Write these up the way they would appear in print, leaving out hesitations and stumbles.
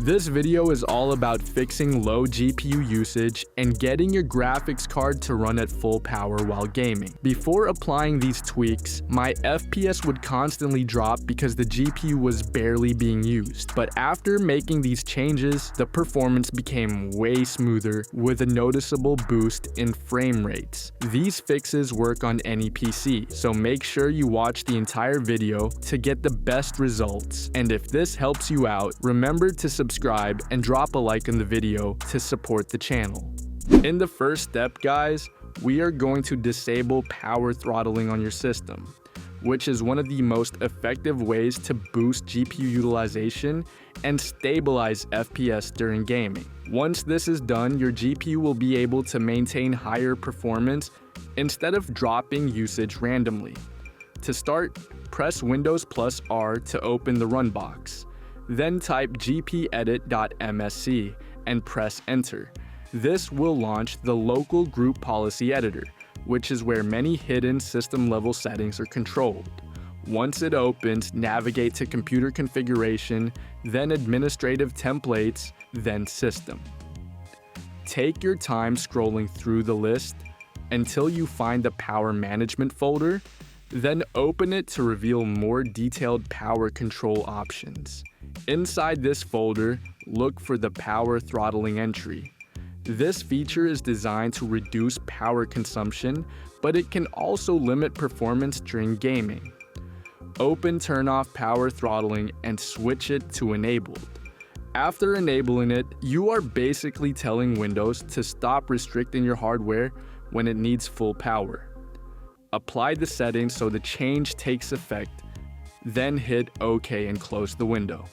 This video is all about fixing low GPU usage and getting your graphics card to run at full power while gaming. Before applying these tweaks, my FPS would constantly drop because the GPU was barely being used. But after making these changes, the performance became way smoother with a noticeable boost in frame rates. These fixes work on any PC, so make sure you watch the entire video to get the best results. And if this helps you out, remember to subscribe and drop a like on the video to support the channel. In the first step, guys, we are going to disable power throttling on your system, which is one of the most effective ways to boost GPU utilization and stabilize FPS during gaming. Once this is done, your GPU will be able to maintain higher performance instead of dropping usage randomly. To start, press Windows plus R to open the run box. Then type gpedit.msc and press enter. This will launch the local group policy editor, which is where many hidden system level settings are controlled. Once it opens, navigate to computer configuration, then administrative templates, then system. Take your time scrolling through the list until you find the power management folder, then open it to reveal more detailed power control options. Inside this folder, look for the power throttling entry. This feature is designed to reduce power consumption, but it can also limit performance during gaming. Open turn off power throttling and switch it to enabled. After enabling it, you are basically telling Windows to stop restricting your hardware when it needs full power. Apply the settings so the change takes effect, then hit OK and close the window.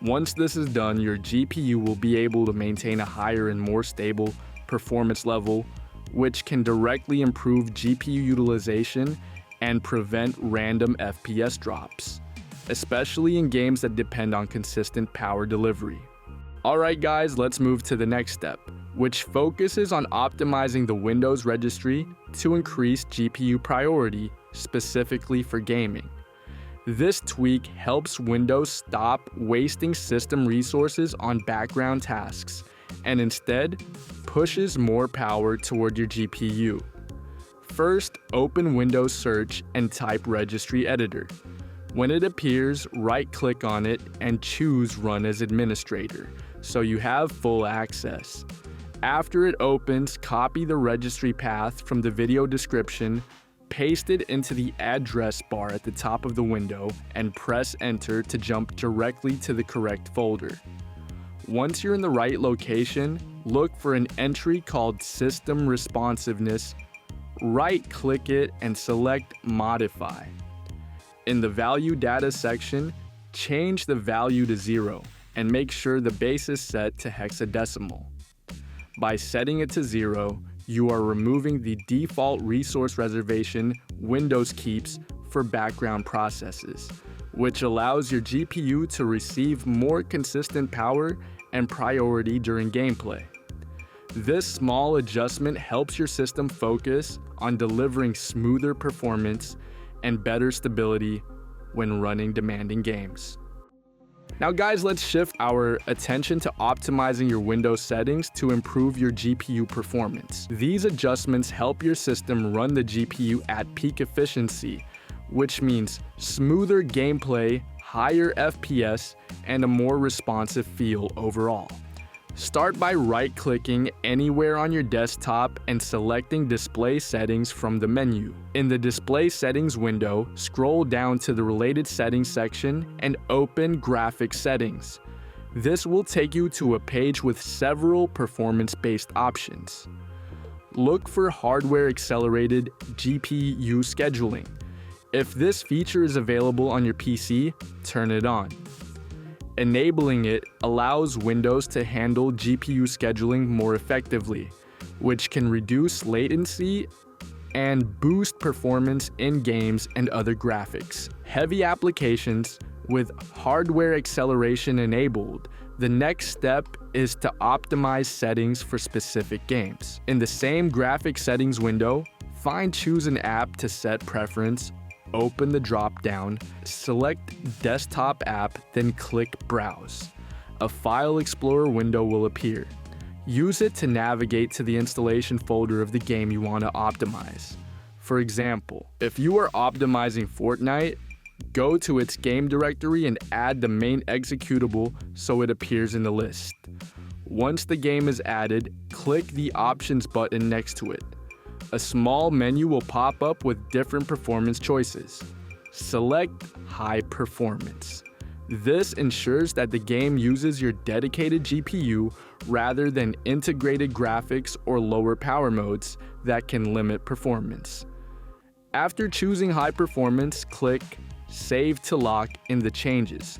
Once this is done, your GPU will be able to maintain a higher and more stable performance level, which can directly improve GPU utilization and prevent random FPS drops, especially in games that depend on consistent power delivery. Alright guys, let's move to the next step, which focuses on optimizing the Windows registry to increase GPU priority, specifically for gaming. This tweak helps Windows stop wasting system resources on background tasks and instead pushes more power toward your GPU. First, open Windows Search and type Registry Editor. When it appears, right-click on it and choose Run as Administrator, so you have full access. After it opens, copy the registry path from the video description, paste it into the address bar at the top of the window, and press enter to jump directly to the correct folder. Once you're in the right location, look for an entry called System Responsiveness, right-click it and select Modify. In the Value Data section, change the value to 0 and make sure the base is set to hexadecimal. By setting it to 0, you are removing the default resource reservation Windows keeps for background processes, which allows your GPU to receive more consistent power and priority during gameplay. This small adjustment helps your system focus on delivering smoother performance and better stability when running demanding games. Now guys, let's shift our attention to optimizing your Windows settings to improve your GPU performance. These adjustments help your system run the GPU at peak efficiency, which means smoother gameplay, higher FPS, and a more responsive feel overall. Start by right-clicking anywhere on your desktop and selecting Display Settings from the menu. In the Display Settings window, scroll down to the Related Settings section and open Graphics Settings. This will take you to a page with several performance-based options. Look for Hardware Accelerated GPU Scheduling. If this feature is available on your PC, turn it on. Enabling it allows Windows to handle GPU scheduling more effectively, which can reduce latency and boost performance in games and other graphics. Heavy applications with hardware acceleration enabled, the next step is to optimize settings for specific games. In the same graphics settings window, find Choose an app to set preference, open the drop-down, select Desktop App, then click Browse. a File Explorer window will appear. Use it to navigate to the installation folder of the game you want to optimize. For example, if you are optimizing Fortnite, go to its game directory and add the main executable so it appears in the list. Once the game is added, click the Options button next to it. A small menu will pop up with different performance choices. Select High Performance. This ensures that the game uses your dedicated GPU rather than integrated graphics or lower power modes that can limit performance. After choosing High Performance, click Save to lock in the changes.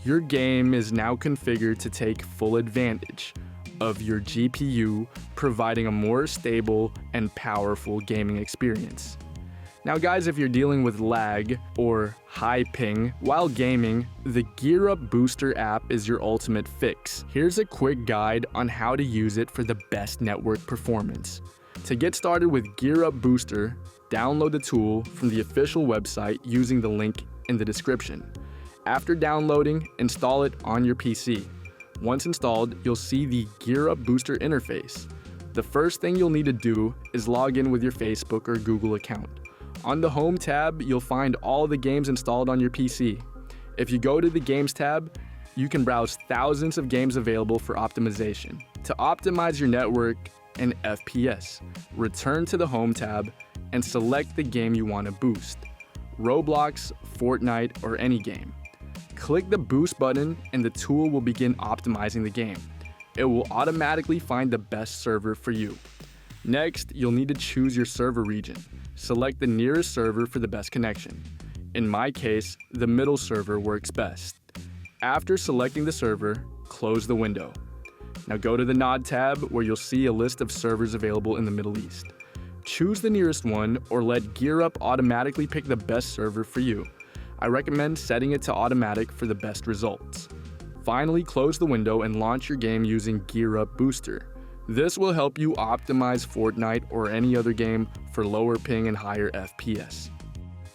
Your game is now configured to take full advantage of your GPU, providing a more stable and powerful gaming experience. Now guys, if you're dealing with lag or high ping while gaming, the GearUp Booster app is your ultimate fix. Here's a quick guide on how to use it for the best network performance. To get started with GearUp Booster, download the tool from the official website using the link in the description. After downloading, install it on your PC. Once installed, you'll see the GearUp Booster interface. The first thing you'll need to do is log in with your Facebook or Google account. On the Home tab, you'll find all the games installed on your PC. If you go to the Games tab, you can browse thousands of games available for optimization. To optimize your network and FPS, return to the Home tab and select the game you want to boost. Roblox, Fortnite, or any game. Click the Boost button and the tool will begin optimizing the game. It will automatically find the best server for you. Next, you'll need to choose your server region. Select the nearest server for the best connection. In my case, the middle server works best. After selecting the server, close the window. Now go to the Nod tab where you'll see a list of servers available in the Middle East. Choose the nearest one or let GearUp automatically pick the best server for you. I recommend setting it to automatic for the best results. Finally, close the window and launch your game using GearUp Booster. This will help you optimize Fortnite or any other game for lower ping and higher FPS.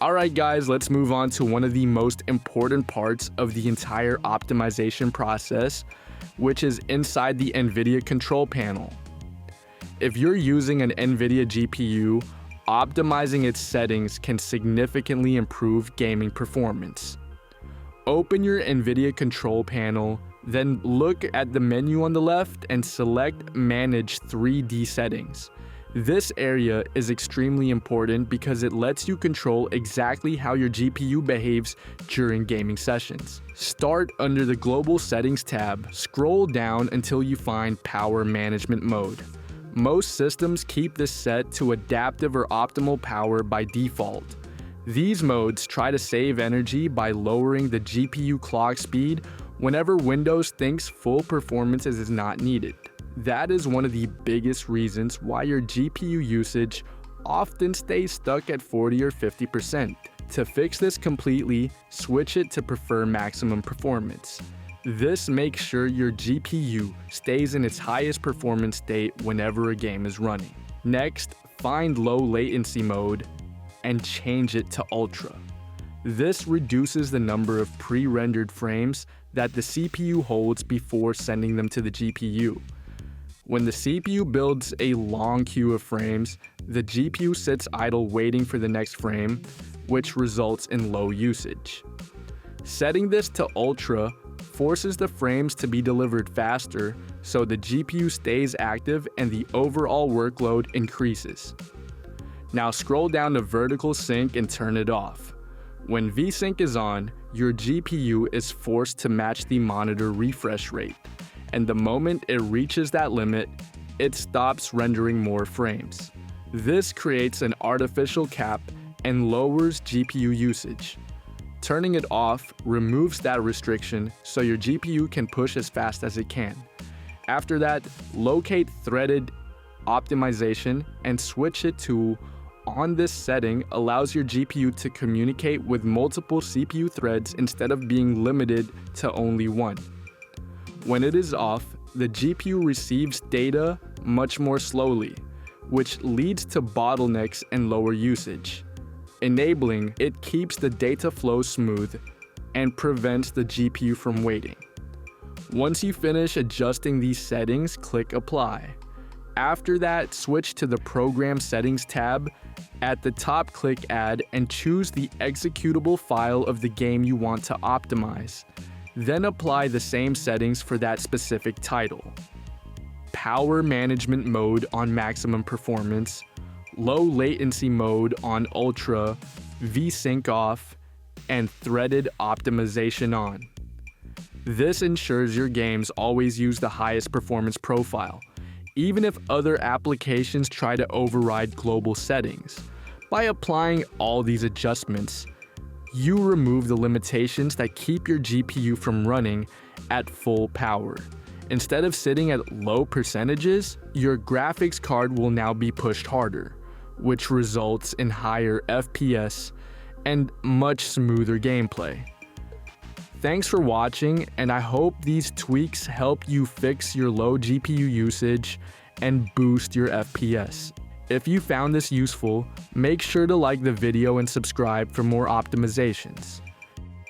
Alright guys, let's move on to one of the most important parts of the entire optimization process, which is inside the NVIDIA control panel. If you're using an NVIDIA GPU, optimizing its settings can significantly improve gaming performance. Open your NVIDIA control panel, then look at the menu on the left and select Manage 3D Settings. This area is extremely important because it lets you control exactly how your GPU behaves during gaming sessions. Start under the Global Settings tab, scroll down until you find Power Management Mode. Most systems keep this set to adaptive or optimal power by default. These modes try to save energy by lowering the GPU clock speed whenever Windows thinks full performance is not needed. That is one of the biggest reasons why your GPU usage often stays stuck at 40 or 50%. To fix this completely, switch it to prefer maximum performance. This makes sure your GPU stays in its highest performance state whenever a game is running. Next, find low latency mode and change it to Ultra. This reduces the number of pre-rendered frames that the CPU holds before sending them to the GPU. When the CPU builds a long queue of frames, the GPU sits idle waiting for the next frame, which results in low usage. Setting this to Ultra forces the frames to be delivered faster, so the GPU stays active and the overall workload increases. Now scroll down to vertical sync and turn it off. When VSync is on, your GPU is forced to match the monitor refresh rate, and the moment it reaches that limit, it stops rendering more frames. This creates an artificial cap and lowers GPU usage. Turning it off removes that restriction so your GPU can push as fast as it can. After that, locate threaded optimization and switch it to on. This setting allows your GPU to communicate with multiple CPU threads instead of being limited to only one. When it is off, the GPU receives data much more slowly, which leads to bottlenecks and lower usage. Enabling it keeps the data flow smooth and prevents the GPU from waiting. Once you finish adjusting these settings, click Apply. After that, switch to the Program Settings tab. At the top, click Add and choose the executable file of the game you want to optimize. Then apply the same settings for that specific title. Power Management mode on maximum performance, low latency mode on ultra, VSync off, and threaded optimization on. This ensures your games always use the highest performance profile, even if other applications try to override global settings. By applying all these adjustments, you remove the limitations that keep your GPU from running at full power. Instead of sitting at low percentages, your graphics card will now be pushed harder, which results in higher FPS and much smoother gameplay. Thanks for watching, and I hope these tweaks help you fix your low GPU usage and boost your FPS. If you found this useful, make sure to like the video and subscribe for more optimizations.